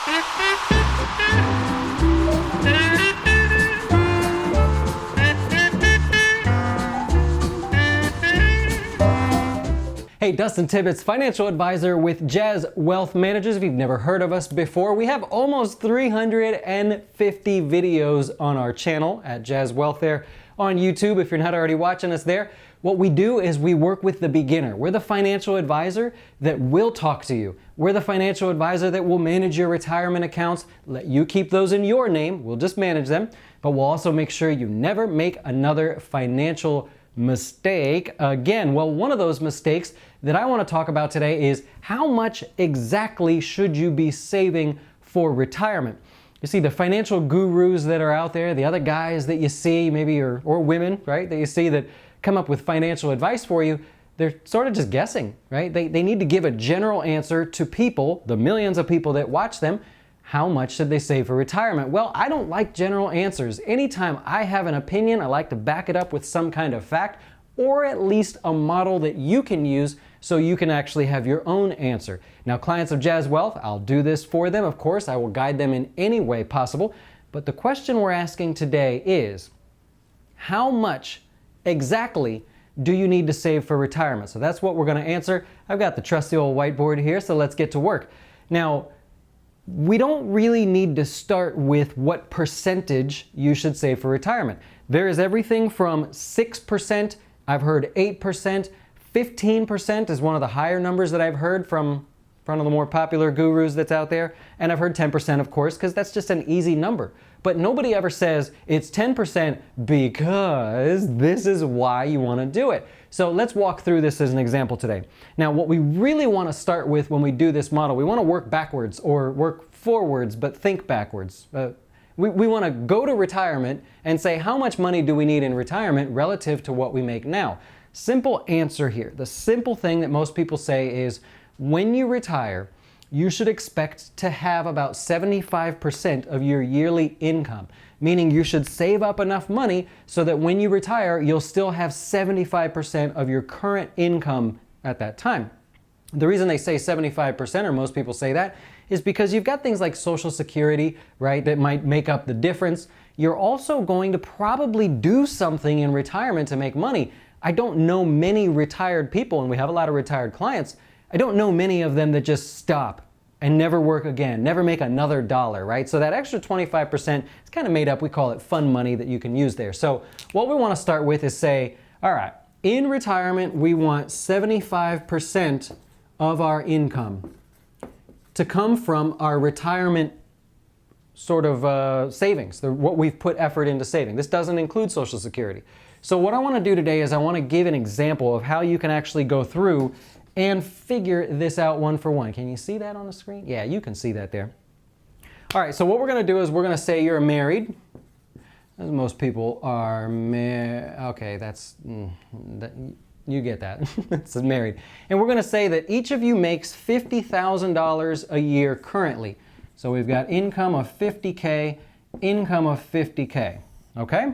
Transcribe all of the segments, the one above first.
Hey, Dustin Tibbetts, financial advisor with Jazz Wealth Managers. If you've never heard of us before, we have almost 350 videos on our channel at Jazz Wealth there on YouTube. If you're not already watching us there, what we do is we work with the beginner. We're the financial advisor that will talk to you. We're the financial advisor that will manage your retirement accounts, let you keep those in your name. We'll just manage them, but we'll also make sure you never make another financial mistake again. Well, one of those mistakes that I want to talk about today is how much exactly should you be saving for retirement? You see, the financial gurus that are out there, the other guys that you see maybe, or women, right, that you see that come up with financial advice for you, they're sort of just guessing, right? They need to give a general answer to people, the millions of people that watch them. How much should they save for retirement? Well, I don't like general answers. Anytime I have an opinion, I like to back it up with some kind of fact or at least a model that you can use so you can actually have your own answer. Now, clients of Jazz Wealth, I'll do this for them. Of course, I will guide them in any way possible. But the question we're asking today is, how much exactly do you need to save for retirement? So that's what we're going to answer. I've got the trusty old whiteboard here, so let's get to work. Now, we don't really need to start with what percentage you should save for retirement. There is everything from 6%, I've heard 8%, 15% is one of the higher numbers that I've heard from one of the more popular gurus that's out there. And I've heard 10%, of course, because that's just an easy number. But nobody ever says it's 10% because this is why you want to do it. So let's walk through this as an example today. Now, what we really want to start with when we do this model, we want to work backwards or work forwards, but think backwards. We want to go to retirement and say, how much money do we need in retirement relative to what we make now? Simple answer here. The simple thing that most people say is, when you retire, you should expect to have about 75% of your yearly income, meaning you should save up enough money so that when you retire, you'll still have 75% of your current income at that time. The reason they say 75%, or most people say that, is because you've got things like Social Security, right, that might make up the difference. You're also going to probably do something in retirement to make money. I don't know many retired people, and we have a lot of retired clients. I don't know many of them that just stop and never work again, never make another dollar, right? So that extra 25% is kind of made up. We call it fun money that you can use there. So what we want to start with is say, all right, in retirement, we want 75% of our income to come from our retirement sort of savings, what we've put effort into saving. This doesn't include Social Security. So what I want to do today is I want to give an example of how you can actually go through and figure this out one for one. Can you see that on the screen? Yeah, you can see that there. All right, so what we're going to do is we're going to say you're married. As most people are married. Okay, you get that. It's married. And we're going to say that each of you makes $50,000 a year currently. So we've got income of 50K, income of 50K. Okay?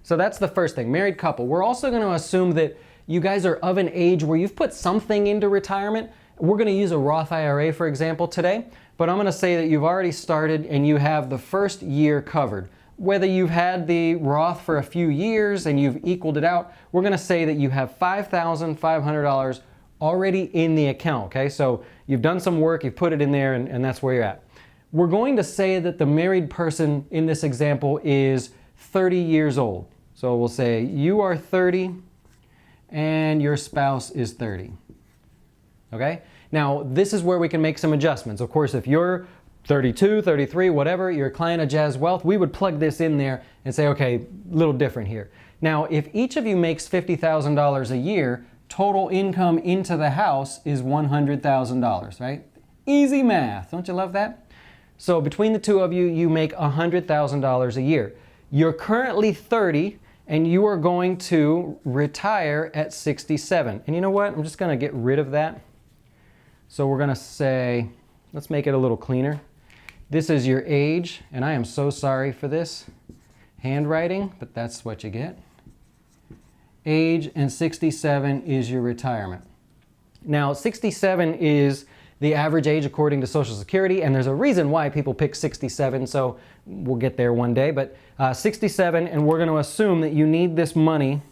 So that's the first thing, married couple. We're also going to assume that you guys are of an age where you've put something into retirement. We're going to use a Roth IRA, for example, today, but I'm going to say that you've already started and you have the first year covered. Whether you've had the Roth for a few years and you've equaled it out, we're going to say that you have $5,500 already in the account, okay? So you've done some work, you've put it in there, and that's where you're at. We're going to say that the married person in this example is 30 years old. So we'll say you are 30 and your spouse is 30. Okay? Now, this is where we can make some adjustments. Of course, if you're 32, 33, whatever, you're a client of Jazz Wealth, we would plug this in there and say, okay, a little different here. Now, if each of you makes $50,000 a year, total income into the house is $100,000, right? Easy math. Don't you love that? So between the two of you, you make $100,000 a year. You're currently 30, and you are going to retire at 67. And you know what? I'm just going to get rid of that. So we're going to say, let's make it a little cleaner. This is your age, and I am so sorry for this handwriting, but that's what you get. Age, and 67 is your retirement. Now, 67 is the average age according to Social Security, and there's a reason why people pick 67, so we'll get there one day, but 67, and we're going to assume that you need this money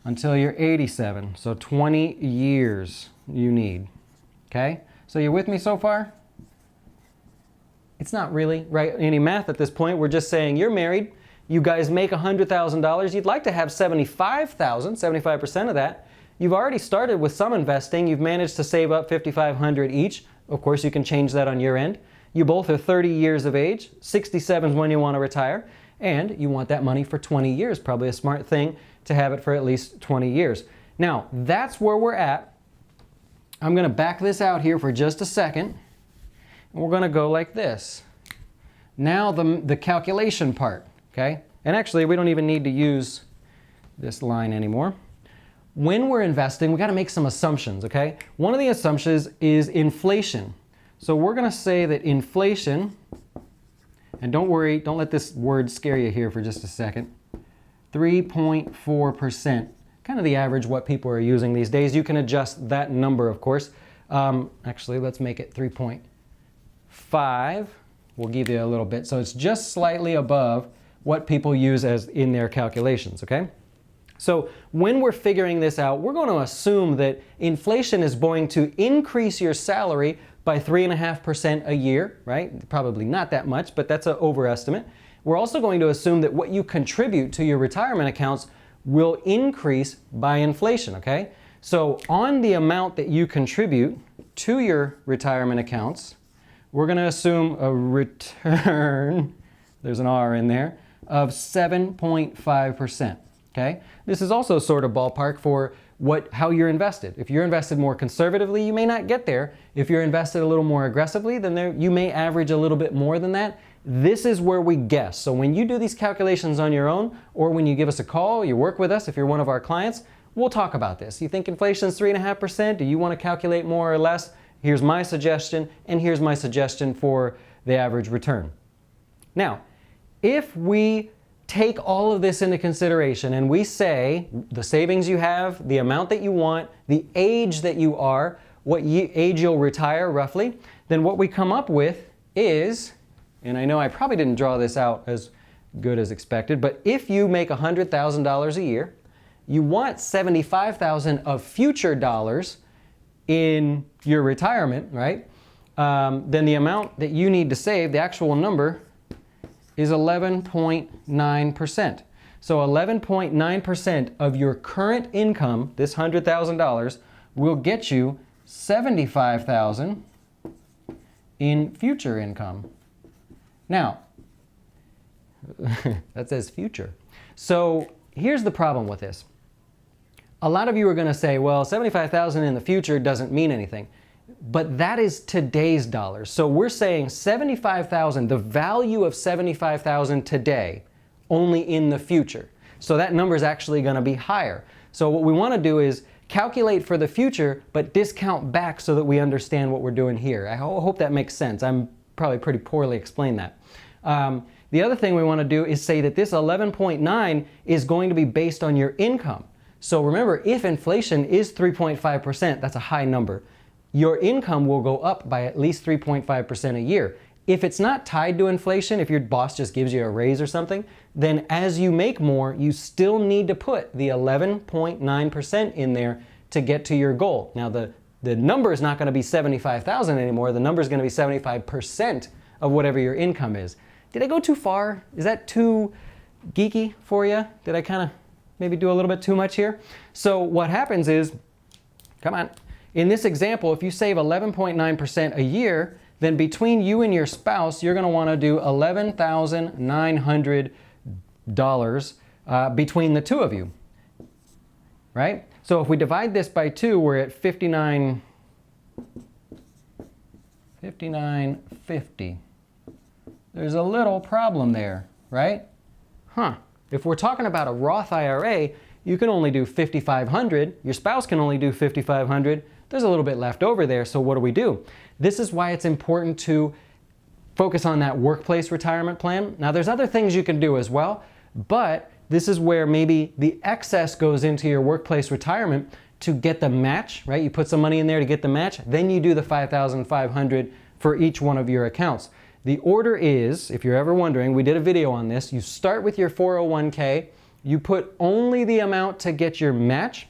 until you're 87, so 20 years you need, okay? So you with me so far? It's not really, right, any math at this point. We're just saying you're married, you guys make $100,000, you'd like to have 75% of that. You've already started with some investing. You've managed to save up $5,500 each. Of course, you can change that on your end. You both are 30 years of age. 67 is when you want to retire. And you want that money for 20 years. Probably a smart thing to have it for at least 20 years. Now, that's where we're at. I'm going to back this out here for just a second. And we're going to go like this. Now the calculation part, okay? And actually, we don't even need to use this line anymore. When we're investing, we got to make some assumptions, okay? One of the assumptions is inflation. So we're going to say that inflation, and don't worry, don't let this word scare you here for just a second, 3.4%, kind of the average what people are using these days. You can adjust that number, of course. Actually, let's make it 3.5. We'll give you a little bit. So it's just slightly above what people use as in their calculations, okay? So when we're figuring this out, we're going to assume that inflation is going to increase your salary by 3.5% a year, right? Probably not that much, but that's an overestimate. We're also going to assume that what you contribute to your retirement accounts will increase by inflation, okay? So on the amount that you contribute to your retirement accounts, we're going to assume a return, there's an R in there, of 7.5%. Okay? This is also sort of ballpark for how you're invested. If you're invested more conservatively, you may not get there. If you're invested a little more aggressively, then you may average a little bit more than that. This is where we guess. So when you do these calculations on your own, or when you give us a call, you work with us, if you're one of our clients, we'll talk about this. You think inflation is 3.5%? Do you want to calculate more or less? Here's my suggestion, and here's my suggestion for the average return. Now, if we take all of this into consideration and we say the savings you have, the amount that you want, the age that you are, what age you'll retire roughly, then what we come up with is, and I know I probably didn't draw this out as good as expected, but if you make $100,000 a year, you want $75,000 of future dollars in your retirement, right? Then the amount that you need to save, the actual number, is 11.9%. So 11.9% of your current income, this $100,000, will get you $75,000 in future income. Now, that says future. So here's the problem with this. A lot of you are going to say, well, $75,000 in the future doesn't mean anything. But that is today's dollars. So we're saying $75,000, the value of $75,000 today, only in the future. So that number is actually going to be higher. So what we want to do is calculate for the future, but discount back so that we understand what we're doing here. I hope that makes sense. I'm probably pretty poorly explained that. The other thing we want to do is say that this 11.9 is going to be based on your income. So remember, if inflation is 3.5%, that's a high number. Your income will go up by at least 3.5% a year. If it's not tied to inflation, if your boss just gives you a raise or something, then as you make more, you still need to put the 11.9% in there to get to your goal. Now, the number is not going to be $75,000 anymore. The number is going to be 75% of whatever your income is. Did I go too far? Is that too geeky for you? Did I kind of maybe do a little bit too much here? So what happens is, come on, in this example, if you save 11.9% a year, then between you and your spouse, you're going to want to do $11,900 between the two of you, right? So if we divide this by 2, we're at 59.50. There's a little problem there, right? If we're talking about a Roth IRA, you can only do $5,500. Your spouse can only do $5,500. There's a little bit left over there, so what do? This is why it's important to focus on that workplace retirement plan. Now, there's other things you can do as well, but this is where maybe the excess goes into your workplace retirement to get the match, right? You put some money in there to get the match, then you do the $5,500 for each one of your accounts. The order is, if you're ever wondering, we did a video on this, you start with your 401k, you put only the amount to get your match,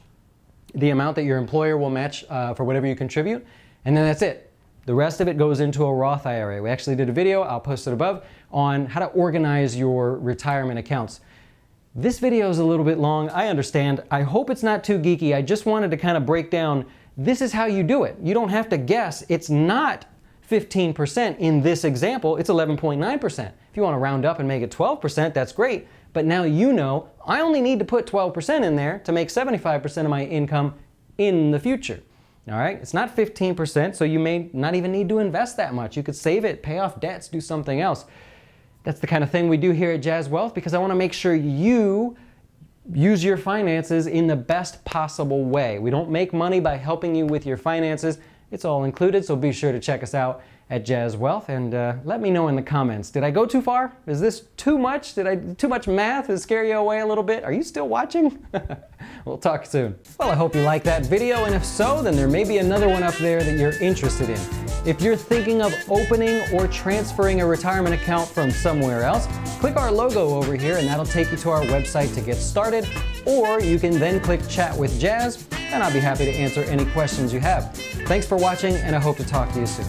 the amount that your employer will match for whatever you contribute, and then that's it. The rest of it goes into a Roth IRA. We actually did a video, I'll post it above, on how to organize your retirement accounts. This video is a little bit long, I understand. I hope it's not too geeky. I just wanted to kind of break down, this is how you do it. You don't have to guess. It's not 15% in this example, it's 11.9%. If you want to round up and make it 12%, that's great. But now you know, I only need to put 12% in there to make 75% of my income in the future. All right, it's not 15%, so you may not even need to invest that much. You could save it, pay off debts, do something else. That's the kind of thing we do here at Jazz Wealth because I want to make sure you use your finances in the best possible way. We don't make money by helping you with your finances. It's all included, so be sure to check us out at Jazz Wealth and let me know in the comments. Did I go too far? Is this too much? Too much math? Did it scare you away a little bit? Are you still watching? We'll talk soon. Well, I hope you liked that video, and if so, then there may be another one up there that you're interested in. If you're thinking of opening or transferring a retirement account from somewhere else, click our logo over here and that'll take you to our website to get started, or you can then click Chat with Jazz, and I'll be happy to answer any questions you have. Thanks for watching, and I hope to talk to you soon.